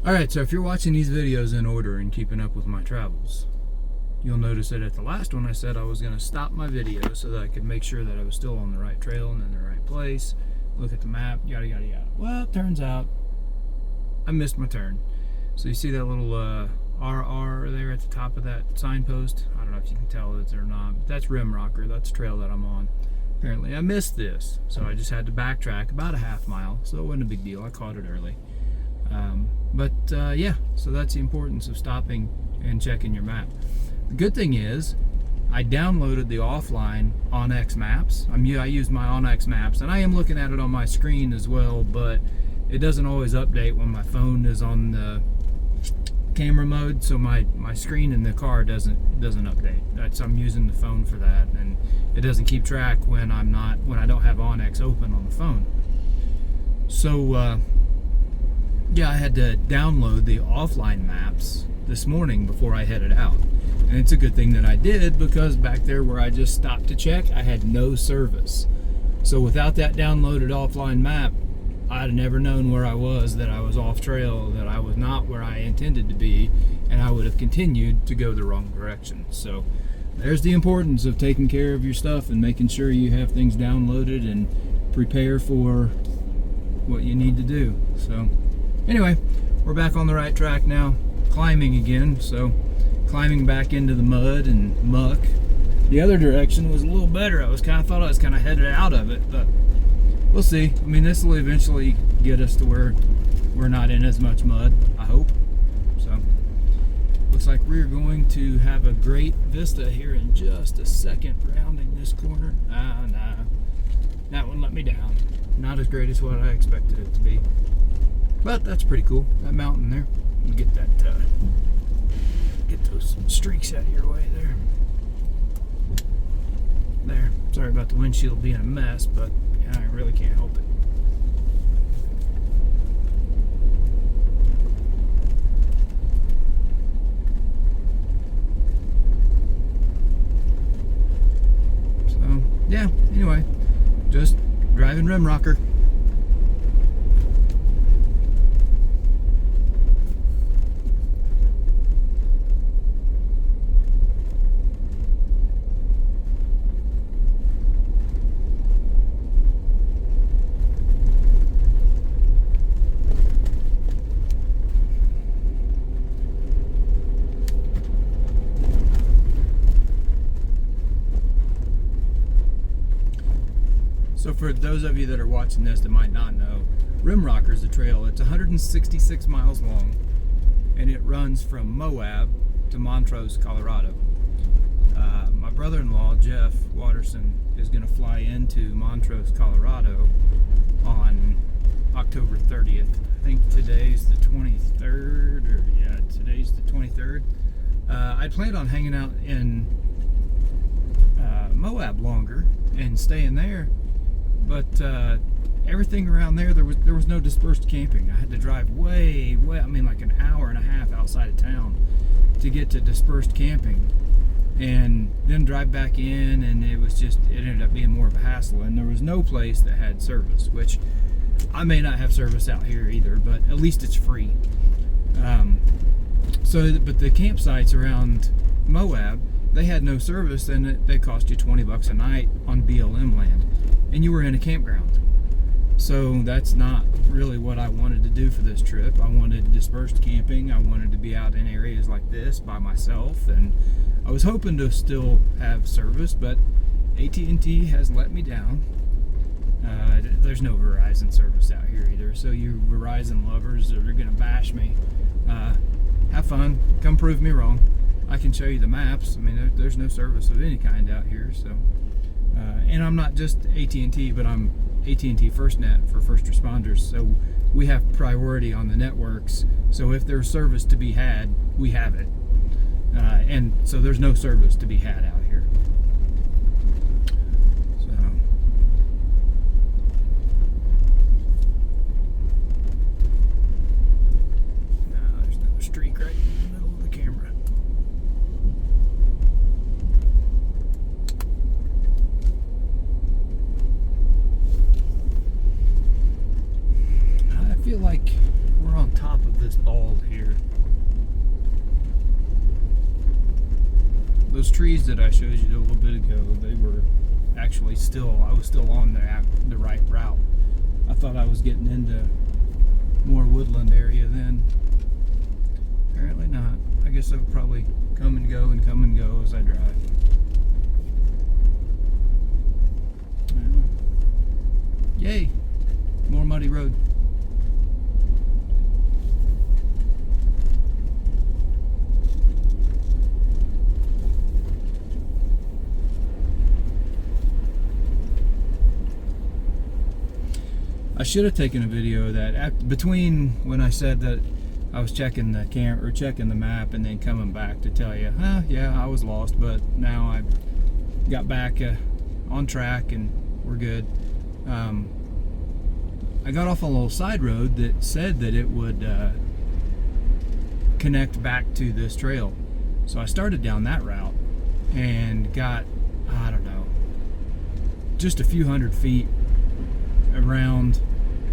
Alright, so if you're watching these videos in order and keeping up with my travels, you'll notice that at the last one I said I was going to stop my video so that I could make sure that I was still on the right trail and in the right place, look at the map, yada yada yada. Well, it turns out I missed my turn. So you see that little RR there at the top of that signpost? I don't know if you can tell it or not, but that's Rimrocker. That's the trail that I'm on. Apparently I missed this, so I just had to backtrack about a half mile, so it wasn't a big deal. I caught it early. Yeah, so that's the importance of stopping and checking your map. The good thing is, I downloaded the offline OnX Maps. I used my OnX Maps, and I am looking at it on my screen as well, but it doesn't always update when my phone is on the camera mode, so my screen in the car doesn't update. I'm using the phone for that, and it doesn't keep track when I don't have OnX open on the phone. So yeah, I had to download the offline maps this morning before I headed out. And it's a good thing that I did, because back there where I just stopped to check, I had no service. So without that downloaded offline map, I'd have never known where I was, that I was off trail, that I was not where I intended to be, and I would have continued to go the wrong direction. So there's the importance of taking care of your stuff and making sure you have things downloaded and prepare for what you need to do. So anyway, we're back on the right track now, climbing again, so climbing back into the mud and muck. The other direction was a little better. I thought I was kind of headed out of it, but we'll see. I mean, this will eventually get us to where we're not in as much mud, I hope. So looks like we're going to have a great vista here in just a second, rounding this corner. Nah, that one let me down. Not as great as what I expected it to be. But that's pretty cool. That mountain there. You get that, get those streaks out of your way there. There. Sorry about the windshield being a mess, but yeah, I really can't help it. So yeah. Anyway, just driving Rimrocker. So for those of you that are watching this that might not know, Rimrocker is a trail. It's 166 miles long, and it runs from Moab to Montrose, Colorado. My brother-in-law, Jeff Watterson, is going to fly into Montrose, Colorado on October 30th. I think today's the 23rd, or yeah, today's the 23rd. I planned on hanging out in Moab longer and staying there, but everything around there was no dispersed camping. I had to drive way, I mean like an hour and a half outside of town to get to dispersed camping, and then drive back in, and it ended up being more of a hassle, and there was no place that had service, which I may not have service out here either, but at least it's free. But the campsites around Moab, they had no service, and they cost you $20 a night on BLM land, and you were in a campground. So that's not really what I wanted to do for this trip. I wanted dispersed camping. I wanted to be out in areas like this by myself, and I was hoping to still have service, but AT&T has let me down. There's no Verizon service out here either, so you Verizon lovers are going to bash me. Have fun. Come prove me wrong. I can show you the maps. I mean, there's no service of any kind out here. So, and I'm not just AT&T, but I'm AT&T FirstNet for first responders. So we have priority on the networks. So if there's service to be had, we have it. And so there's no service to be had out here. So. No, there's another streak right in the middle of the camera. I feel like we're on on top of this bald here. Those trees that I showed you a little bit ago, they were actually I was still on the right route. I thought I was getting into more woodland area then. Apparently not. I guess I'll probably come and go as I drive. Yay! More muddy road. I should have taken a video of that between when I said that I was checking the checking the map and then coming back to tell you, yeah, I was lost, but now I got back on track and we're good. I got off on a little side road that said that it would connect back to this trail. So I started down that route and got, I don't know, just a few hundred feet around,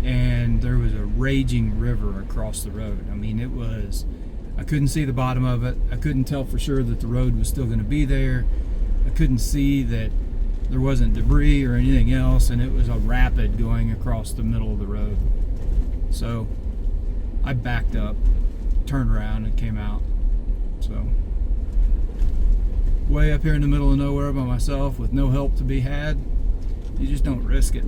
and there was a raging river across the road. I mean, I couldn't see the bottom of it. I couldn't tell for sure that the road was still going to be there. I couldn't see that there wasn't debris or anything else, and it was a rapid going across the middle of the road. So I backed up, turned around, and came out. So way up here in the middle of nowhere by myself with no help to be had, you just don't risk it.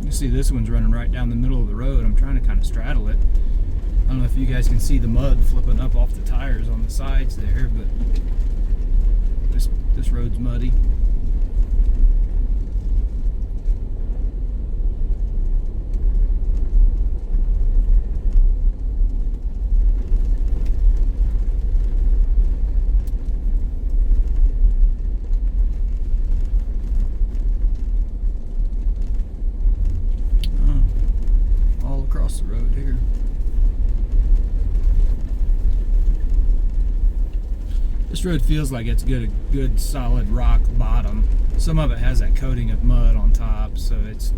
You see this one's running right down the middle of the road. I'm trying to kind of straddle it. I don't know if you guys can see the mud flipping up off the tires on the sides there, but this road's muddy. All across the road here. This road feels like it's got a good solid rock bottom. Some of it has that coating of mud on top, so that's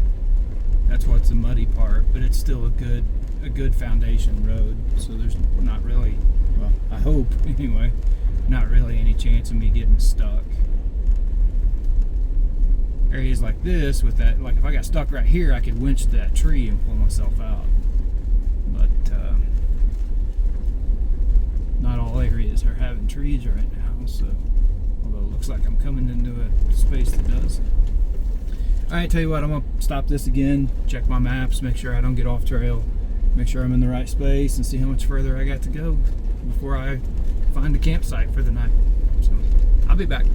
what's the muddy part, but it's still a good foundation road. So there's not really, well, I hope anyway, not really any chance of me getting stuck. Areas like this with that, like if I got stuck right here, I could winch that tree and pull myself out. But not all areas are having trees right now, so although it looks like I'm coming into a space that does. Alright, tell you what, I'm gonna stop this again, check my maps, make sure I don't get off trail, make sure I'm in the right space, and see how much further I got to go before I find a campsite for the night. So I'll be back.